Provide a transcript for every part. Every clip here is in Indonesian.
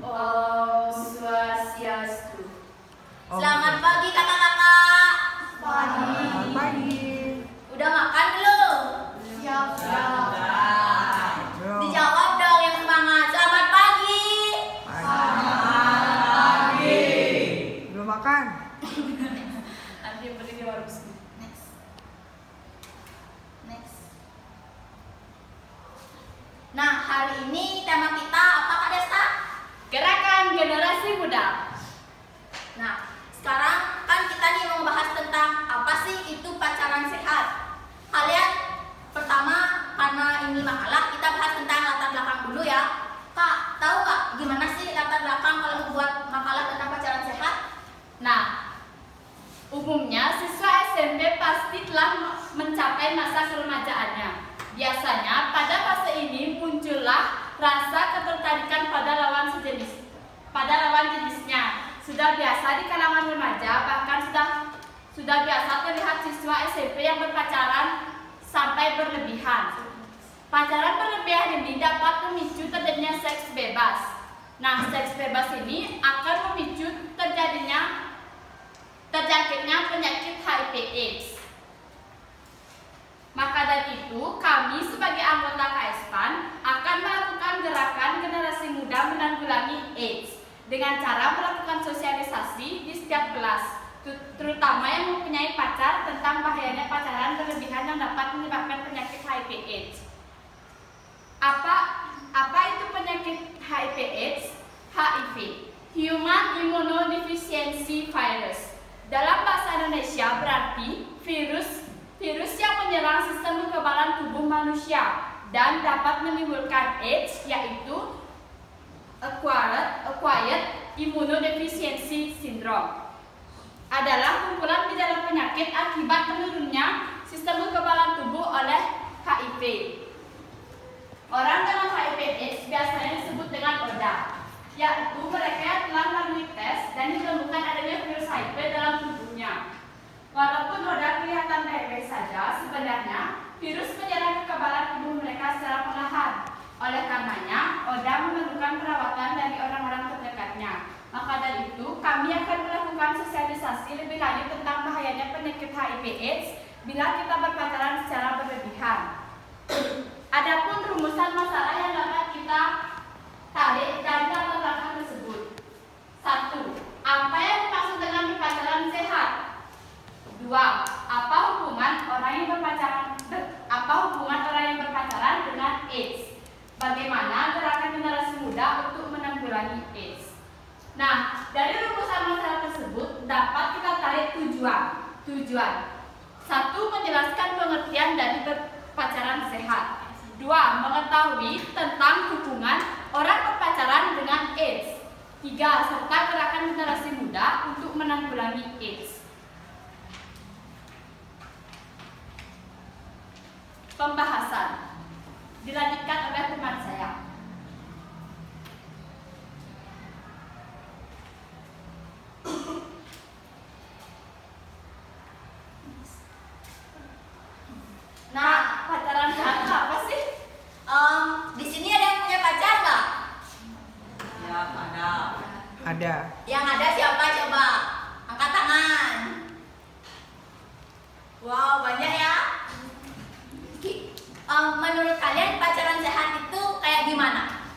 Om Swastiastu. Selamat pagi kakak-kakak. Pagi. Pagi. Udah makan belum? Siap. Belum. Dijawab dong yang semangat. Selamat pagi. Pagi. Belum makan. Nanti beli di warung. Next. Nah, hari ini tema kita apa Kak Desta? Gerakan generasi muda. Nah, sekarang kan kita nih mau bahas tentang apa sih itu pacaran sehat. Kalian pertama karena ini makalah kita bahas tentang latar belakang dulu ya. Kak, tahu nggak gimana sih latar belakang kalau membuat makalah tentang pacaran sehat? Nah, umumnya siswa SMP pasti telah mencapai masa keremajaannya. Biasanya pada fase ini muncullah rasa ketertarikan pada lawan jenisnya. Sudah biasa di kalangan remaja, bahkan sudah biasa terlihat siswa SMP yang berpacaran sampai berlebihan. Pacaran berlebihan ini dapat memicu terjadinya seks bebas. Nah, seks bebas ini akan memicu terjangkitnya penyakit HIV/AIDS. Maka dari itu, kami sebagai anggota KSPAN akan melakukan gerakan generasi muda menanggulangi AIDS dengan cara melakukan sosialisasi di setiap kelas, terutama yang mempunyai pacar tentang bahayanya pacaran berlebihan yang dapat menyebabkan penyakit HIV/AIDS. Apa itu penyakit HIV/AIDS? HIV, Human Immunodeficiency Virus. Dalam bahasa Indonesia berarti virus yang menyerang sistem kekebalan tubuh manusia dan dapat menimbulkan AIDS, yaitu Acquired Immunodeficiency Syndrome. Adalah kumpulan gejala penyakit akibat menurunnya sistem kekebalan tubuh oleh HIV. Orang dengan HIV/AIDS biasanya disebut dengan ODA, yaitu mereka yang telah melalui tes dan ditemukan adanya virus HIV dalam tubuhnya. Walaupun ODA kelihatan baik-baik saja, sebenarnya virus menyerang kekebalan tubuh mereka secara perlahan. Oleh karenanya, ODA memerlukan perawatan dari orang-orang terdekatnya. Maka dari itu, kami akan melakukan sosialisasi lebih lanjut tentang bahayanya penyakit HIV/AIDS bila kita berpacaran secara berlebihan. Adapun rumusan masalah yang dapat kita tarik dari latar belakang tersebut. 1. Apa yang dimaksud dengan berpacaran sehat? 2. Apa hubungan orang yang berpacaran dengan AIDS? Bagaimana gerakan generasi muda untuk menanggulangi AIDS? Nah, dari rumusan masalah tersebut dapat kita tarik tujuan. 1. Menjelaskan pengertian dari berpacaran sehat. 2. Mengetahui tentang hubungan orang berpacaran dengan AIDS. 3. Serta gerakan generasi muda untuk menanggulangi AIDS. Pembahasan dilanjutkan oleh teman saya. Nah, Pacaran sehat itu apa sih? di sini ada yang punya pacar nggak? Ya, ada. Ada. Yang ada siapa coba? Angkat tangan. Wow, banyak ya. Menurut kalian pacaran sehat itu kayak gimana?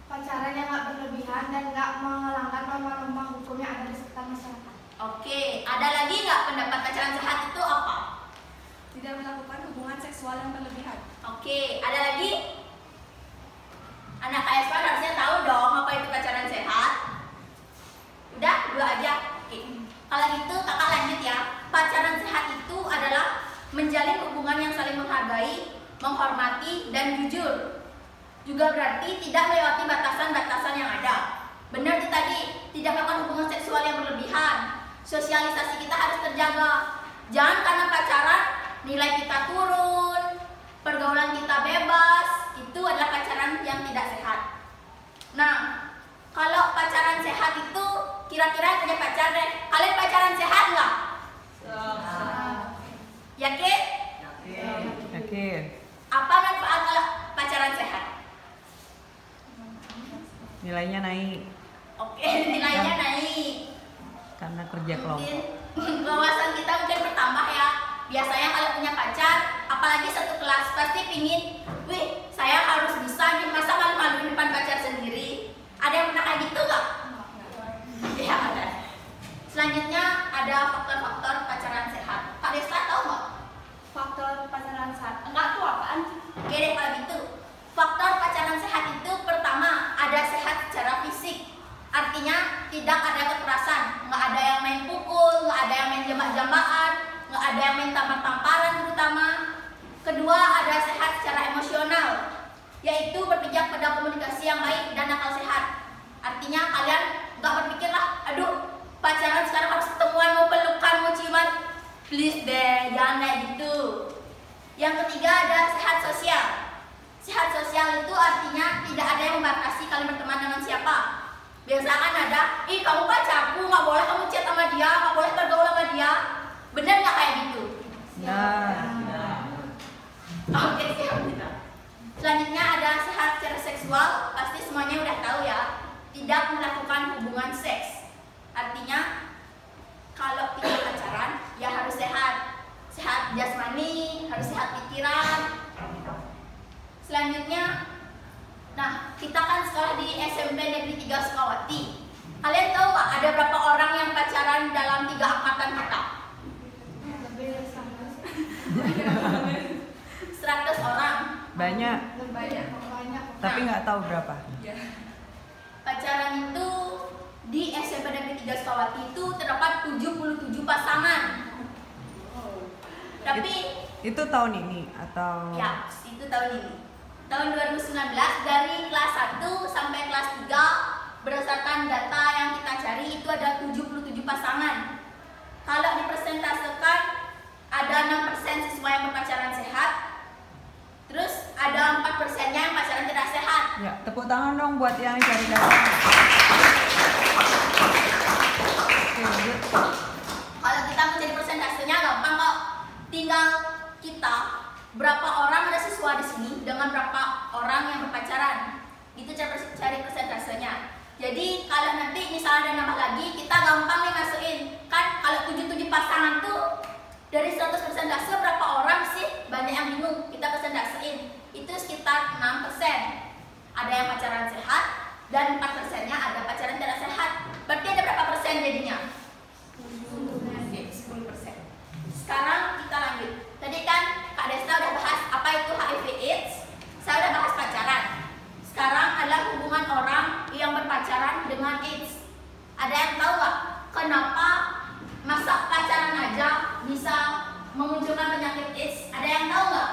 Pacaran yang nggak berlebihan dan nggak melanggar norma-norma hukum yang ada di sekitar masyarakat. Oke, ada lagi nggak pendapat pacaran sehat itu apa? Tidak melakukan hubungan seksual yang berlebihan. Oke, ada lagi? Anak KSP harusnya tahu dong apa itu pacaran sehat. Udah, 2 aja. Oke. Kalau gitu kakak lanjut ya. Pacaran sehat itu adalah menjalin hubungan yang saling menghargai, menghormati, dan jujur. Juga berarti tidak melewati batasan-batasan yang ada. Benar tuh tadi, tidak melakukan hubungan seksual yang berlebihan. Sosialisasi kita harus terjaga. Jangan karena pacaran nilai kita turun, pergaulan kita bebas. Itu adalah pacaran yang tidak sehat. Nah, kalau pacaran sehat itu kira-kira punya pacar deh. Kalian pacaran sehat nggak? Yakin? Yakin. Apa manfaat kalau pacaran sehat? Nilainya naik Oke, nilainya naik. karena kerja kelompok. Mungkin wawasan kita mungkin bertambah ya. Biasanya kalau punya pacar, apalagi satu kelas, pasti pingin, wih, saya harus bisa nih, masa malu-malu di depan pacar sendiri. Ada yang pernah kayak gitu nggak? Ya ada. Selanjutnya ada faktor-faktor pacaran sehat. Kak Desta tahu nggak? Faktor pacaran sehat. Enggak tuh apaan? Oke deh kalau gitu. Faktor pacaran sehat itu pertama ada sehat secara fisik. Artinya tidak ada kekerasan, nggak ada yang main pukul, nggak ada yang main jambak-jambakan, nggak ada yang main tampar-tamparan terutama. Kedua ada sehat secara emosional, yaitu berpijak pada komunikasi yang baik dan akal sehat. Artinya kalian nggak berpikir lah, aduh pacaran sekarang harus ketemuan, mau pelukan, mau ciuman. Please deh, jangan kayak gitu. Yang ketiga ada sehat sosial. Sehat sosial itu artinya tidak ada yang membatasi kalian berteman dengan siapa. Biasa kan ada, ih kamu pacarku, nggak boleh kamu chat sama dia, nggak boleh bergaul sama dia. Bener nggak kayak gitu? Nah, Oke, siap. Selanjutnya ada sehat secara seksual. Pasti semuanya udah tahu ya. Tidak melakukan hubungan seks. Artinya kalau kita pacaran ya harus sehat. Sehat jasmani, harus sehat pikiran. Selanjutnya, nah kita kan sekolah di SMP Negeri 3 Sukawati. Kalian tahu nggak ada berapa orang yang pacaran dalam 3 angkatan kita? Lebih dari 100 orang. banyak, banyak. tapi nggak tahu berapa. Pacaran itu di SMP Negeri 3 Sukawati itu terdapat 77 pasangan. Tapi Itu tahun ini atau? ya, itu tahun ini. Tahun 2019 dari kelas 1 sampai kelas 3 berdasarkan data yang kita cari itu ada 77 pasangan. Kalau dipersentasekan ada 6% siswa yang berpacaran sehat. Terus ada 4%-nya yang pacaran tidak sehat. Ya, tepuk tangan dong buat yang cari data. Oke, lanjut. Kalau kita mau cari persentasenya gampang kok. Tinggal kita berapa orang ada siswa di sini dengan berapa orang yang berpacaran. Itu cari persentasenya. Jadi kalau nanti misalnya ada nambah lagi, kita gampang nih masukin. Kan kalau 77 pasangan tuh dari 100 persentase berapa orang sih? Banyak yang bingung. Kita persentasein. Itu sekitar 6%. Ada yang pacaran sehat dan 4%-nya ada pacaran tidak sehat. Berarti ada berapa persen jadinya? 10%. Sekarang kita lanjut. Tadi kan Kak Desta udah bahas apa itu HIV/AIDS. Saya udah bahas pacaran. Sekarang adalah hubungan orang yang berpacaran dengan AIDS. Ada yang tahu nggak kenapa masa pacaran aja bisa memunculkan penyakit AIDS? Ada yang tahu nggak?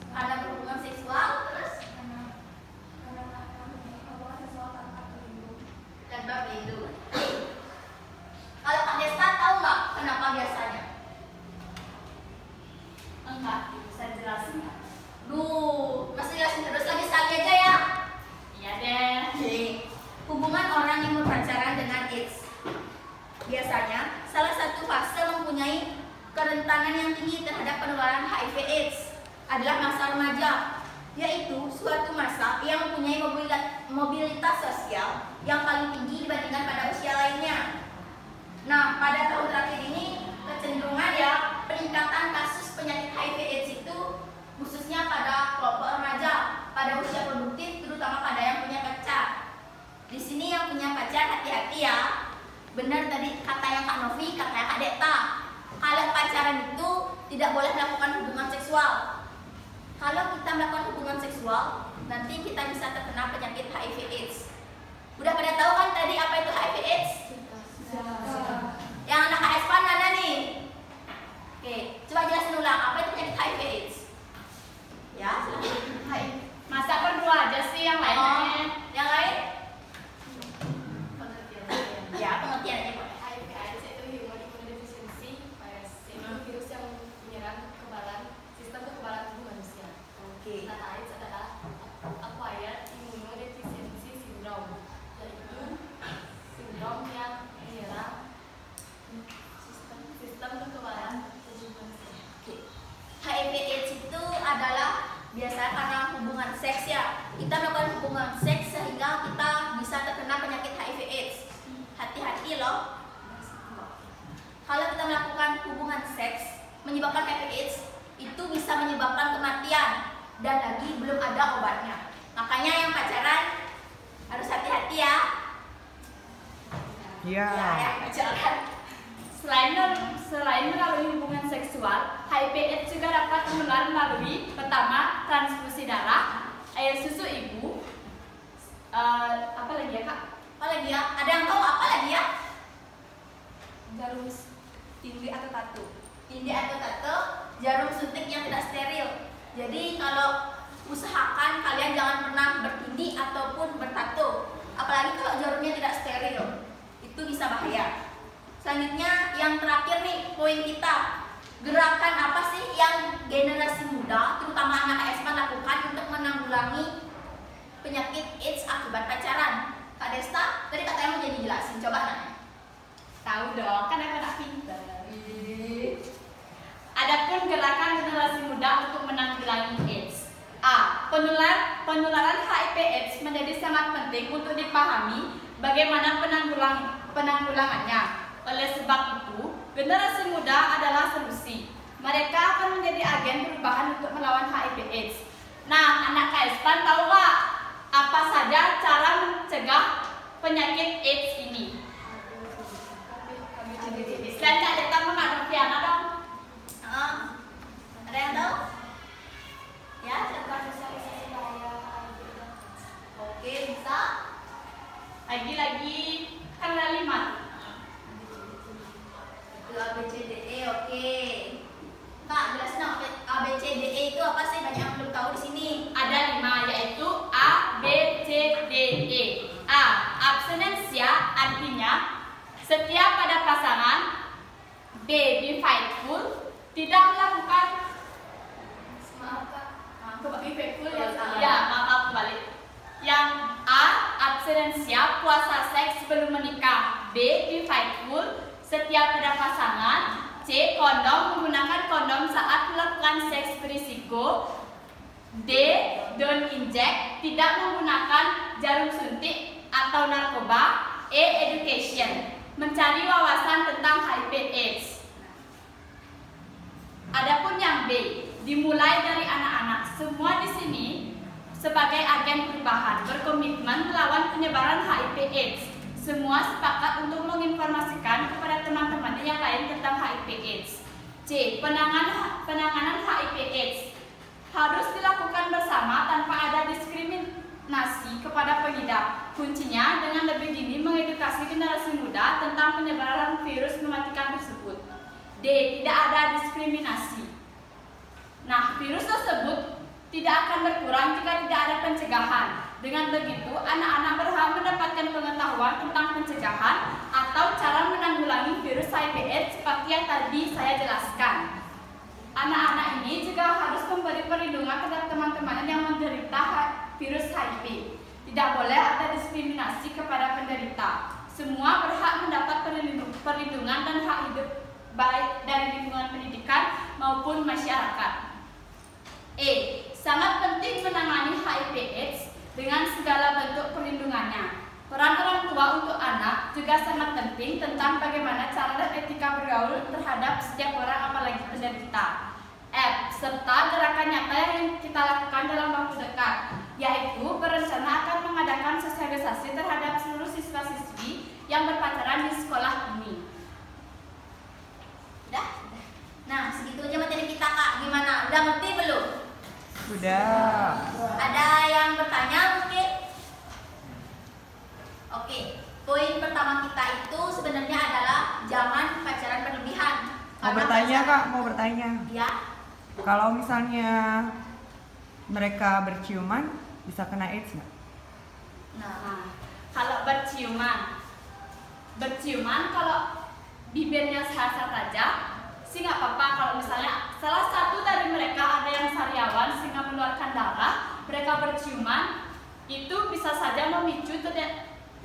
Karena berhubungan seksual, terus tanpa pelindung. Kalau Kak Desta tahu nggak kenapa biasanya? Enggak, bisa jelasin nggak? Duh, masih jelasin terus lagi sekali aja ya. Iya deh. Oke. Hubungan orang yang berpacaran dengan AIDS. Biasanya salah satu fase mempunyai kerentanan yang tinggi terhadap penularan HIV/AIDS adalah masa remaja, yaitu suatu masa yang mempunyai mobilitas sosial yang paling tinggi dibandingkan pada usia lainnya. Nah, pada tahun terakhir ini kecenderungan ya peningkatan kasus penyakit HIV/AIDS itu khususnya pada kelompok remaja, pada usia produktif, terutama pada yang punya pacar. Di sini yang punya pacar hati-hati ya. Benar tadi kata yang Kak Novi, kata yang Kak Dekta. Kalau pacaran itu tidak boleh melakukan hubungan seksual. Kalau kita melakukan hubungan seksual, nanti kita bisa terkena penyakit HIV/AIDS. Udah pada tahu kan tadi apa itu HIV/AIDS? Yang anak ASP mana nih? Oke, coba jelasin ulang apa itu penyakit HIV/AIDS. Ya, silakan. Masa berdua aja sih yang lainnya? Yang lain? Pengertian. Ya, pengertiannya Pak. HIV/AIDS itu human immunodeficiency virus, yaitu virus yang menyerang sistem kekebalan tubuh manusia. Oke. Nah, AIDS adalah acquired immunodeficiency syndrome, yaitu sindrom yang menyerang sistem hubungan seks menyebabkan HIV/AIDS itu bisa menyebabkan kematian dan lagi belum ada obatnya. Makanya yang pacaran harus hati-hati ya. Iya. Ya, yang pacaran. Selain melalui hubungan seksual, HIV/AIDS juga dapat menular melalui pertama transfusi darah, air susu ibu, apa lagi ya kak? Apa lagi ya? Ada yang tahu apa lagi ya? Jarum tindih atau tato. Tindih atau tato, jarum suntik yang tidak steril. Jadi kalau usahakan kalian jangan pernah bertindih ataupun bertato. Apalagi kalau jarumnya tidak steril, itu bisa bahaya. Selanjutnya yang terakhir nih poin kita, gerakan apa sih yang generasi muda terutama anak SMA lakukan untuk menanggulangi penyakit AIDS akibat pacaran? Kak Desta, tadi katanya mau jadi jelasin, coba nanya. Tahu dong, kan aku anak pintar. Adapun gerakan generasi muda untuk menanggulangi AIDS. A. Penularan HIV/AIDS menjadi sangat penting untuk dipahami bagaimana penanggulangannya. Oleh sebab itu, generasi muda adalah solusi. Mereka akan menjadi agen perubahan untuk melawan HIV/AIDS. Nah, anak KSPAN tahu nggak apa saja cara mencegah penyakit AIDS ini? Selain Kak Deta Kak Noviana dong. Ada yang tahu? Ya, Sosialisasi bahaya HIV. oke bisa. Lagi kan ada 5. Itu ABCDE, oke. Kak, jelasin dong ABCDE itu apa sih? Banyak yang belum tahu di sini. Ada 5 yaitu A, B, C, D, E. A. Abstinensia artinya setia pada pasangan. B. Be faithful, tidak melakukan. Maaf kak. Be faithful ya, Salah. ya maaf kembali. Yang A. Abstinensia, puasa seks sebelum menikah. B. Be faithful, setia pada pasangan. C. Kondom, menggunakan kondom saat melakukan seks berisiko. D. Don't inject, tidak menggunakan jarum suntik atau narkoba. E. Education, mencari wawasan tentang HIV/AIDS. Adapun yang B, dimulai dari anak-anak. Semua di sini sebagai agen perubahan berkomitmen melawan penyebaran HIV/AIDS. Semua sepakat untuk menginformasikan kepada teman-teman yang lain tentang HIV/AIDS. C. Penanganan HIV/AIDS harus dilakukan bersama tanpa ada diskriminasi kepada pengidap. Kuncinya dengan lebih dini mengedukasi generasi muda tentang penyebaran virus mematikan tersebut. D. Tidak ada diskriminasi. Nah, virus tersebut tidak akan berkurang jika tidak ada pencegahan. Dengan begitu, anak-anak berhak mendapatkan pengetahuan tentang pencegahan atau cara menanggulangi virus HIV/AIDS seperti yang tadi saya jelaskan. Anak-anak ini juga harus memberi perlindungan terhadap teman-teman yang menderita virus HIV. Tidak boleh ada diskriminasi kepada penderita. Semua berhak mendapat perlindungan dan hak hidup baik dari lingkungan pendidikan maupun masyarakat. E. Sangat penting menangani HIV/AIDS dengan segala bentuk perlindungannya. Peran orang tua untuk anak juga sangat penting tentang bagaimana cara dan etika bergaul terhadap setiap orang apalagi penderita. F. Serta gerakan nyata yang kita lakukan dalam waktu dekat, yaitu berencana akan mengadakan sosialisasi terhadap seluruh siswa-siswi yang berpacaran di sekolah ini. Udah? Nah, segitu aja materi kita, Kak. Gimana? Udah ngerti belum? Sudah. Ada yang bertanya mungkin? Oke, poin pertama kita itu sebenarnya adalah jangan pacaran berlebihan. Mau bertanya Kak, mau bertanya. Ya, Kalau misalnya mereka berciuman, bisa kena AIDS nggak? Nah, kalau berciuman kalau bibirnya sah-sah saja sih nggak apa-apa. Kalau misalnya salah satu dari mereka ada yang sariawan sehingga mengeluarkan darah, mereka berciuman, itu bisa saja memicu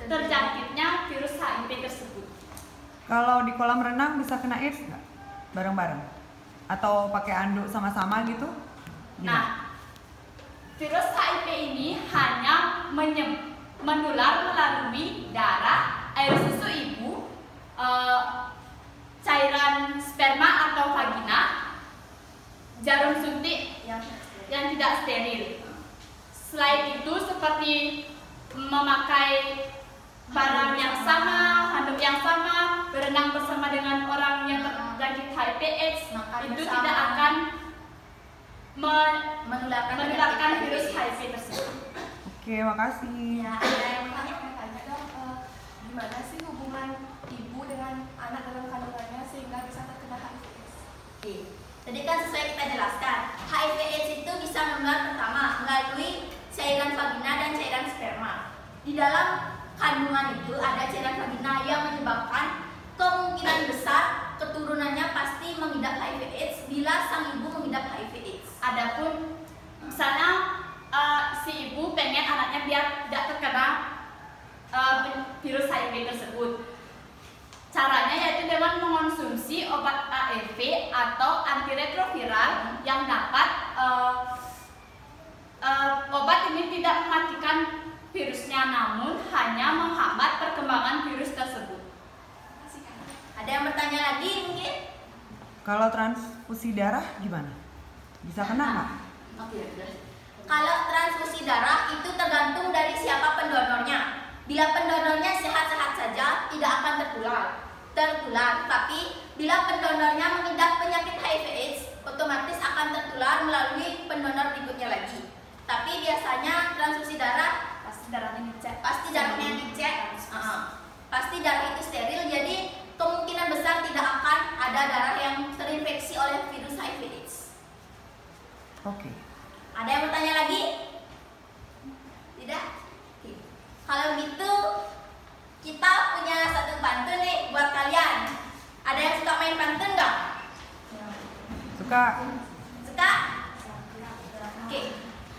terjangkitnya virus HIV tersebut. Kalau di kolam renang bisa kena AIDS nggak? Bareng-bareng? Atau pakai anduk sama-sama gitu? Gimana? Nah, virus HIV ini hanya menular melalui darah, air susu ibu, cairan sperma atau vagina, jarum suntik yang tidak steril. Selain itu seperti memakai barang yang sama, handuk yang sama, berenang bersama dengan orang yang terjangkit HIV/AIDS, itu tidak akan menularkan virus HIV tersebut. Oke, makasih. Ya, ada yang bertanya? Tanya dong, gimana sih hubungan ibu dengan anak dalam kandungannya sehingga bisa terkena HIV/AIDS? Oke. Tadi kan sesuai kita jelaskan, HIV/AIDS itu bisa menular pertama melalui cairan vagina dan cairan sperma. Di dalam kandungan itu ada cairan vagina yang menyebabkan kemungkinan besar keturunannya pasti mengidap HIV/AIDS bila sang ibu mengidap HIV/AIDS. Adapun misalnya si ibu pengen anaknya biar tidak terkena virus HIV tersebut. Caranya yaitu dengan mengonsumsi obat ARV atau antiretroviral yang dapat obat ini tidak mematikan virusnya, namun hanya menghambat perkembangan virus tersebut. Ada yang bertanya lagi mungkin? Kalau transfusi darah gimana? Bisa kena nggak? Oke, kalau transfusi darah itu tergantung dari siapa pendonornya. Bila pendonornya sehat-sehat saja, tidak akan tertular. Tapi bila pendonornya mengidap penyakit HIV/AIDS, otomatis akan tertular melalui pendonor berikutnya lagi. Tapi biasanya transfusi darah pasti darahnya dicek. Pasti darah itu steril, jadi kemungkinan besar tidak akan ada darah yang terinfeksi oleh virus HIV/AIDS. Oke. Ada yang bertanya lagi? Tidak? Oke. Kalau gitu kita punya satu pantun nih buat kalian. Ada yang suka main pantun nggak? Suka. Suka? Oke.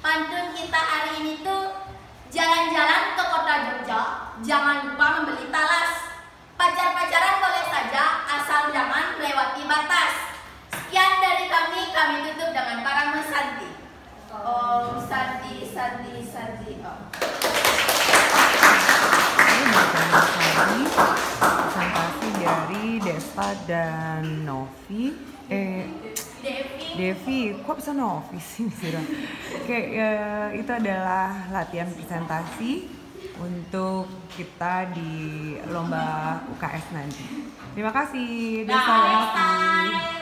Pantun kita hari ini tuh jalan-jalan ke kota Jogja, jangan lupa membeli talas. Pacar-pacaran boleh saja, asal jangan melewati batas. Sekian dari kami tutup dengan para mesanti. Om Santi Santi Santi Om. Ini presentasi dari Desta dan Novi. Devi, kok bisa Novi sih? Oke, itu adalah latihan presentasi untuk kita di lomba UKS nanti. Terima kasih Desta dan Novi.